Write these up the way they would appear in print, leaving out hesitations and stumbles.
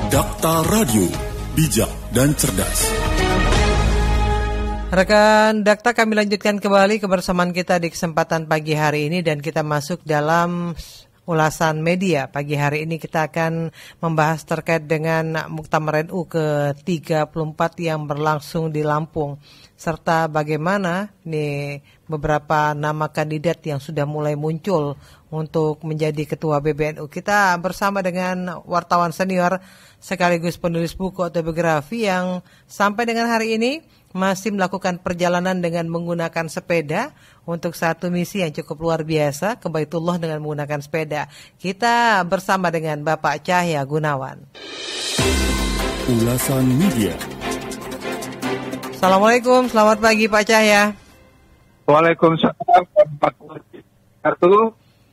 Dakta Radio, bijak dan cerdas. Rekan Dakta, kami lanjutkan kembali kebersamaan kita di kesempatan pagi hari ini dan kita masuk dalam ulasan media. Pagi hari ini kita akan membahas terkait dengan Muktamar NU ke-34 yang berlangsung di Lampung. Serta bagaimana nih beberapa nama kandidat yang sudah mulai muncul untuk menjadi ketua PBNU. Kita bersama dengan wartawan senior sekaligus penulis buku autobiografi yang sampai dengan hari ini masih melakukan perjalanan dengan menggunakan sepeda untuk satu misi yang cukup luar biasa, ke Baitullah dengan menggunakan sepeda. Kita bersama dengan Bapak Cahya Gunawan. Ulasan media. Assalamualaikum, selamat pagi Pak Cahya. Waalaikumsalam warahmatullahi wabarakatuh.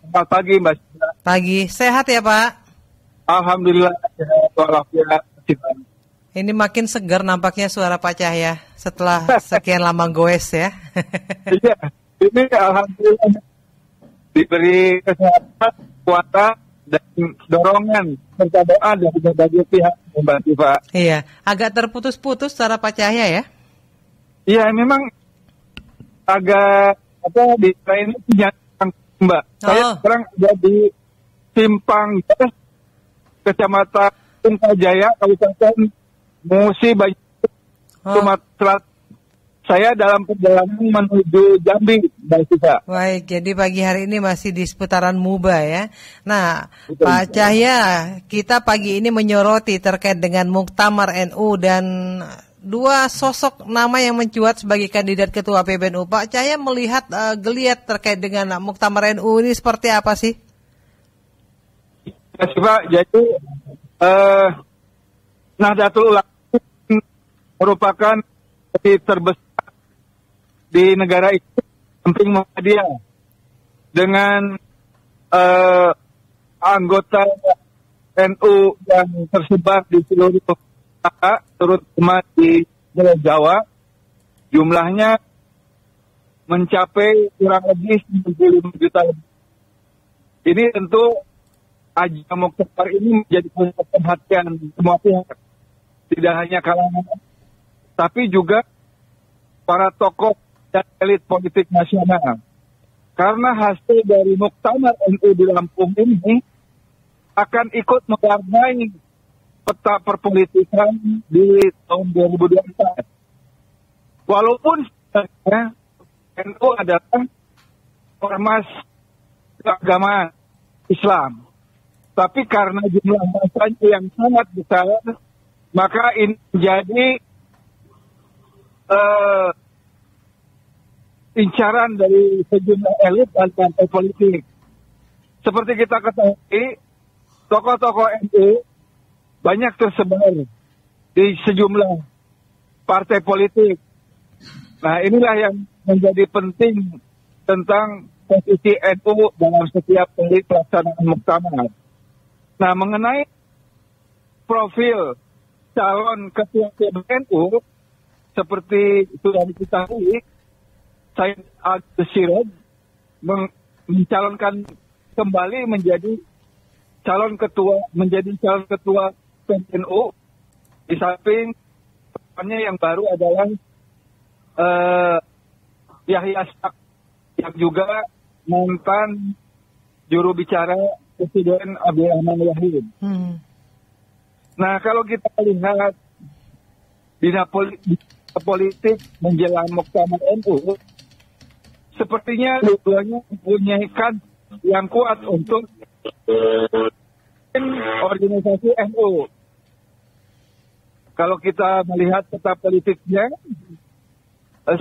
Selamat pagi Mbak. Pagi, sehat ya Pak? Alhamdulillah, walafiat. Ini makin segar nampaknya suara Pak Cahya setelah sekian lama goes ya. Iya, ini alhamdulillah diberi kesehatan, kuasa dan dorongan serta doa dari berbagai pihak membantu Pak. Iya, agak terputus-putus suara Pak Cahya ya. Iya, memang agak di ini Mbak. Saya sekarang ada di Simpang Kecamatan Tungkajaya, Kabupaten Musi, Sumatera. Saya dalam perjalanan menuju Jambi, Mbak Sisa. Baik, jadi pagi hari ini masih di seputaran Muba ya. Nah, betul, Pak Cahya, kita pagi ini menyoroti terkait dengan Muktamar NU dan dua sosok nama yang mencuat sebagai kandidat ketua PBNU. Pak Cahya melihat geliat terkait dengan Muktamar NU ini seperti apa sih? Pak, jadi Nahdlatul Ulama merupakan terbesar di negara itu, samping Muhammadiyah, dengan anggota NU yang tersebar di seluruh kota, terutama di Jawa, jumlahnya mencapai kurang lebih 95 juta lebih. Ini tentu Ajang Muktamar ini menjadi perhatian semua pihak, tidak hanya kalangan, tapi juga para tokoh dan elit politik nasional. Karena hasil dari Muktamar NU di Lampung ini akan ikut mewarnai peta perpolitikan di tahun 2024. Walaupun sebenarnya NU adalah ormas keagamaan Islam, tapi karena jumlah masanya yang sangat besar, maka ini menjadi incaran dari sejumlah elit dan partai politik. Seperti kita ketahui, tokoh-tokoh NU banyak tersebar di sejumlah partai politik. Nah, inilah yang menjadi penting tentang posisi NU dalam setiap kali pelaksanaan muktamar. Nah, mengenai profil calon ketua PBNU, seperti sudah diketahui, Said Agil Siraj mencalonkan kembali menjadi calon ketua PBNU. Di samping temannya yang baru adalah Yahya Stakuf yang juga mantan juru bicara Presiden Abdurrahman Wahid. Nah, kalau kita lihat politik menjelang Muktamar NU, sepertinya dua-duanya mempunyai kans yang kuat untuk organisasi NU. Kalau kita melihat peta politiknya,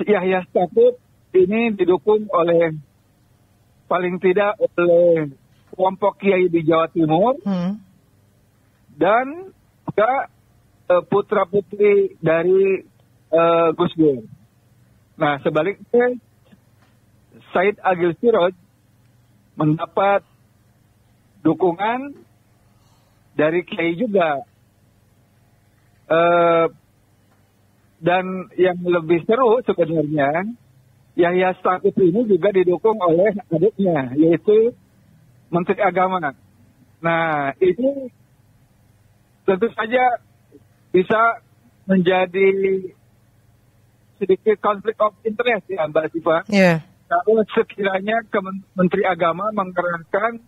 Yahya Stakuf ini didukung oleh paling tidak oleh kelompok kiai di Jawa Timur dan juga putra-putri dari Gus Dur. Nah, sebaliknya Said Agil Siraj mendapat dukungan dari kiai juga. Dan yang lebih seru sebenarnya, Yahya Stakuf ini juga didukung oleh adiknya, yaitu Menteri Agama. Nah, ini tentu saja bisa menjadi sedikit konflik of interest ya Mbak Siva. Yeah. Kalau sekiranya Menteri Agama mengerahkan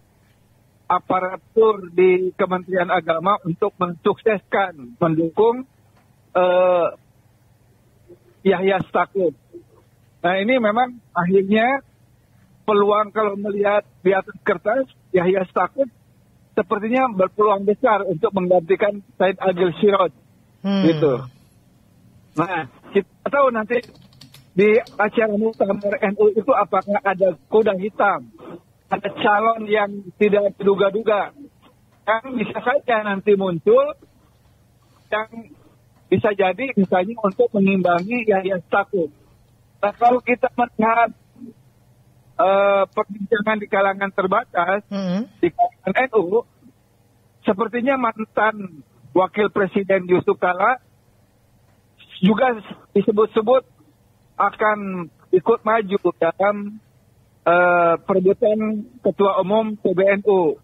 aparatur di Kementerian Agama untuk mensukseskan, mendukung Yahya Stakuf. Nah ini memang akhirnya peluang kalau melihat di atas kertas, Yahya Stakuf sepertinya berpeluang besar untuk menggantikan Said Agil Siraj. Gitu. Nah, kita tahu nanti di acara Muktamar NU itu apakah ada kuda hitam, ada calon yang tidak diduga-duga, yang bisa saja nanti muncul, yang bisa jadi misalnya untuk mengimbangi Yahya Stakuf. Nah, kalau kita melihat perbincangan di kalangan terbatas, di kalangan NU, sepertinya mantan Wakil Presiden Yusuf Kala juga disebut-sebut akan ikut maju dalam perebutan Ketua Umum PBNU.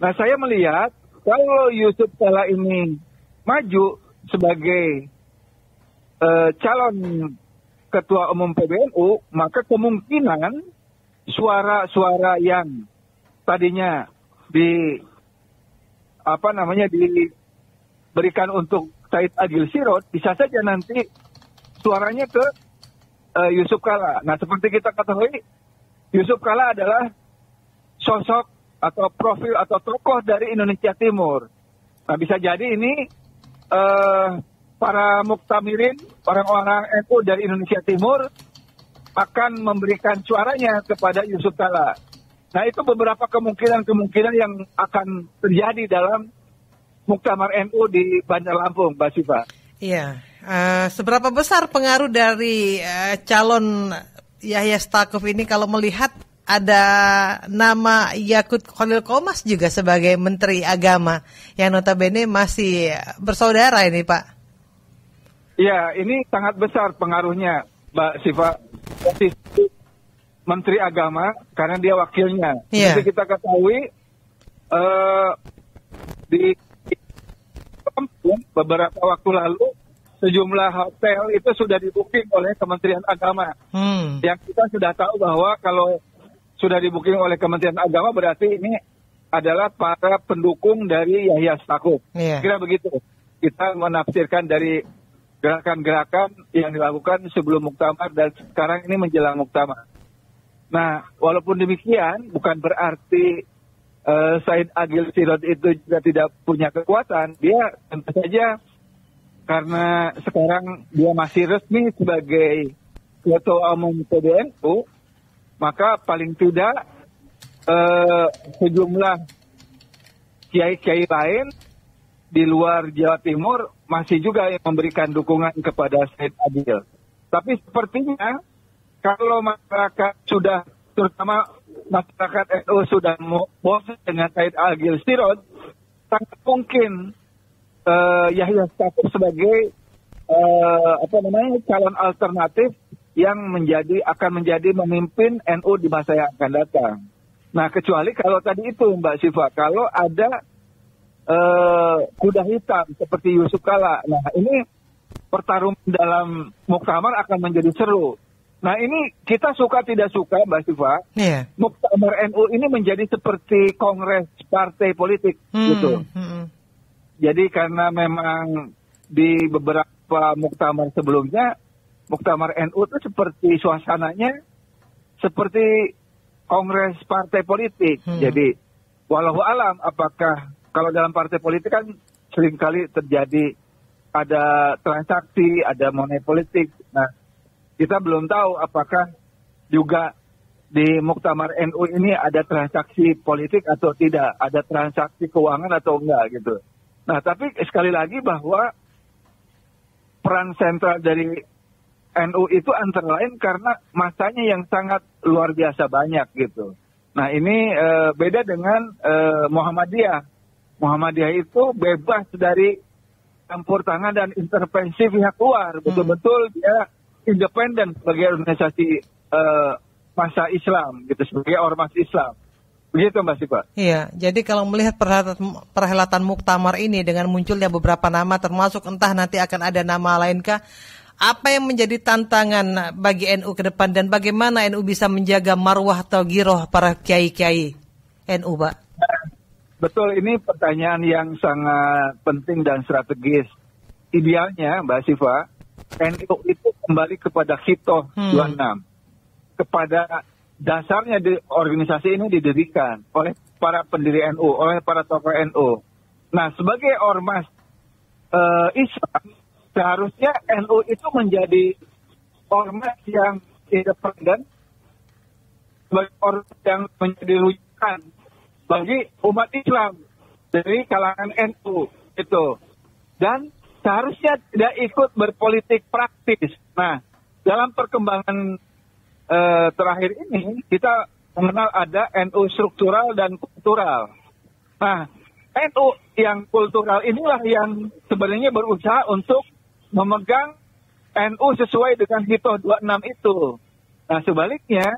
Nah, saya melihat kalau Yusuf Kala ini maju sebagai calon Ketua Umum PBNU, maka kemungkinan suara-suara yang tadinya diberikan untuk Said Agil Siraj bisa saja nanti suaranya ke Yusuf Kala. Nah, seperti kita ketahui, Yusuf Kala adalah sosok atau profil atau tokoh dari Indonesia Timur. Nah, bisa jadi ini para muktamirin, orang-orang NU dari Indonesia Timur akan memberikan suaranya kepada Yusuf Kala. Nah, itu beberapa kemungkinan yang akan terjadi dalam Muktamar NU di Bandar Lampung, Mbak Siva. Iya. Seberapa besar pengaruh dari calon Yahya Stakuf ini kalau melihat ada nama Yakut Khalil Qomas juga sebagai Menteri Agama yang notabene masih bersaudara ini, Pak? Iya, ini sangat besar pengaruhnya, Mbak Siva. Posisi Menteri Agama karena dia wakilnya. Yeah. Seperti kita ketahui di beberapa waktu lalu sejumlah hotel itu sudah di-booking oleh Kementerian Agama. Yang kita sudah tahu bahwa kalau sudah di-booking oleh Kementerian Agama berarti ini adalah para pendukung dari Yahya Stakuf. Yeah. Kira begitu. Kita menafsirkan dari gerakan-gerakan yang dilakukan sebelum muktamar dan sekarang ini menjelang muktamar. Nah, walaupun demikian bukan berarti Said Agil Siraj itu juga tidak punya kekuatan. Dia tentu saja karena sekarang dia masih resmi sebagai Ketua Umum PBNU, maka paling tidak sejumlah kiai-kiai lain di luar Jawa Timur masih juga yang memberikan dukungan kepada Said Agil. Tapi sepertinya kalau masyarakat sudah, terutama masyarakat NU sudah bosan dengan Said Agil Siraj, sangat mungkin Yahya Stakuf sebagai calon alternatif yang akan menjadi memimpin NU di masa yang akan datang. Nah, kecuali kalau tadi itu Mbak Siva, kalau ada kuda hitam seperti Yusuf Kala. Nah, ini pertarungan dalam muktamar akan menjadi seru. Nah, ini kita suka tidak suka, Mbak Siva, Muktamar NU ini menjadi seperti kongres partai politik, gitu. Jadi karena memang di beberapa muktamar sebelumnya, Muktamar NU itu seperti suasananya seperti kongres partai politik. Jadi, walau alam apakah kalau dalam partai politik kan seringkali terjadi ada transaksi, ada money politik. Nah, kita belum tahu apakah juga di Muktamar NU ini ada transaksi politik atau tidak, ada transaksi keuangan atau enggak gitu. Nah, tapi sekali lagi bahwa peran sentral dari NU itu antara lain karena masanya yang sangat luar biasa banyak gitu. Nah, ini beda dengan Muhammadiyah. Muhammadiyah itu bebas dari campur tangan dan intervensi pihak luar. Betul-betul dia independen sebagai organisasi massa Islam gitu, sebagai ormas Islam. Begitu Mbak Siva. Iya, jadi kalau melihat perhelatan muktamar ini dengan munculnya beberapa nama, termasuk entah nanti akan ada nama lainkah, apa yang menjadi tantangan bagi NU ke depan dan bagaimana NU bisa menjaga marwah atau giroh para kiai-kiai NU, Pak? Betul, ini pertanyaan yang sangat penting dan strategis. Idealnya, Mbak Siva, NU itu kembali kepada Hitoh 26, kepada dasarnya di organisasi ini didirikan oleh para pendiri NU, oleh para tokoh NU. Nah, sebagai ormas Islam, seharusnya NU itu menjadi ormas yang independen, sebagai ormas yang menjadi rujukan bagi umat Islam dari kalangan NU itu. Dan seharusnya tidak ikut berpolitik praktis. Nah, dalam perkembangan terakhir ini kita mengenal ada NU struktural dan kultural. Nah, NU yang kultural inilah yang sebenarnya berusaha untuk memegang NU sesuai dengan Hitoh 26 itu. Nah, sebaliknya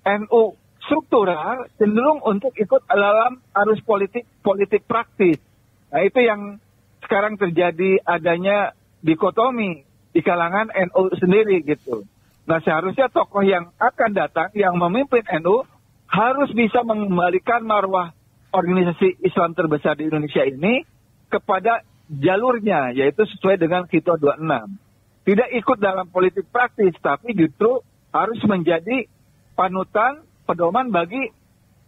NU struktural cenderung untuk ikut dalam arus politik praktis. Nah, itu yang sekarang terjadi adanya dikotomi di kalangan NU sendiri gitu. Nah, seharusnya tokoh yang akan datang, yang memimpin NU, harus bisa mengembalikan marwah organisasi Islam terbesar di Indonesia ini kepada jalurnya, yaitu sesuai dengan Hitoh 26. Tidak ikut dalam politik praktis, tapi justru harus menjadi panutan, pedoman bagi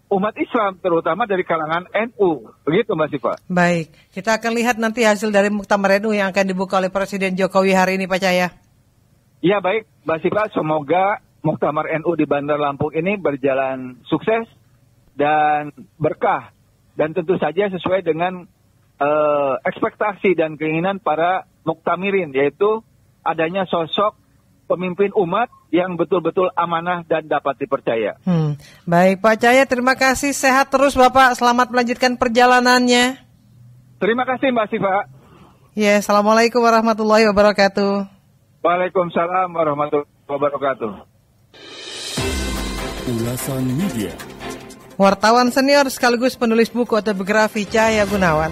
umat Islam, terutama dari kalangan NU. Begitu, Mbak Siva. Baik, kita akan lihat nanti hasil dari Muktamar NU yang akan dibuka oleh Presiden Jokowi hari ini, Pak Cahya. Ya, baik, Mbak Siva, semoga Muktamar NU di Bandar Lampung ini berjalan sukses dan berkah. Dan tentu saja sesuai dengan ekspektasi dan keinginan para muktamirin, yaitu adanya sosok pemimpin umat yang betul-betul amanah dan dapat dipercaya. Baik, Pak Cahya, terima kasih. Sehat terus, Bapak. Selamat melanjutkan perjalanannya. Terima kasih, Mbak Siva. Ya, Assalamualaikum warahmatullahi wabarakatuh. Waalaikumsalam warahmatullahi wabarakatuh. Ulasan Media. Wartawan senior sekaligus penulis buku autobiografi Cahya Gunawan.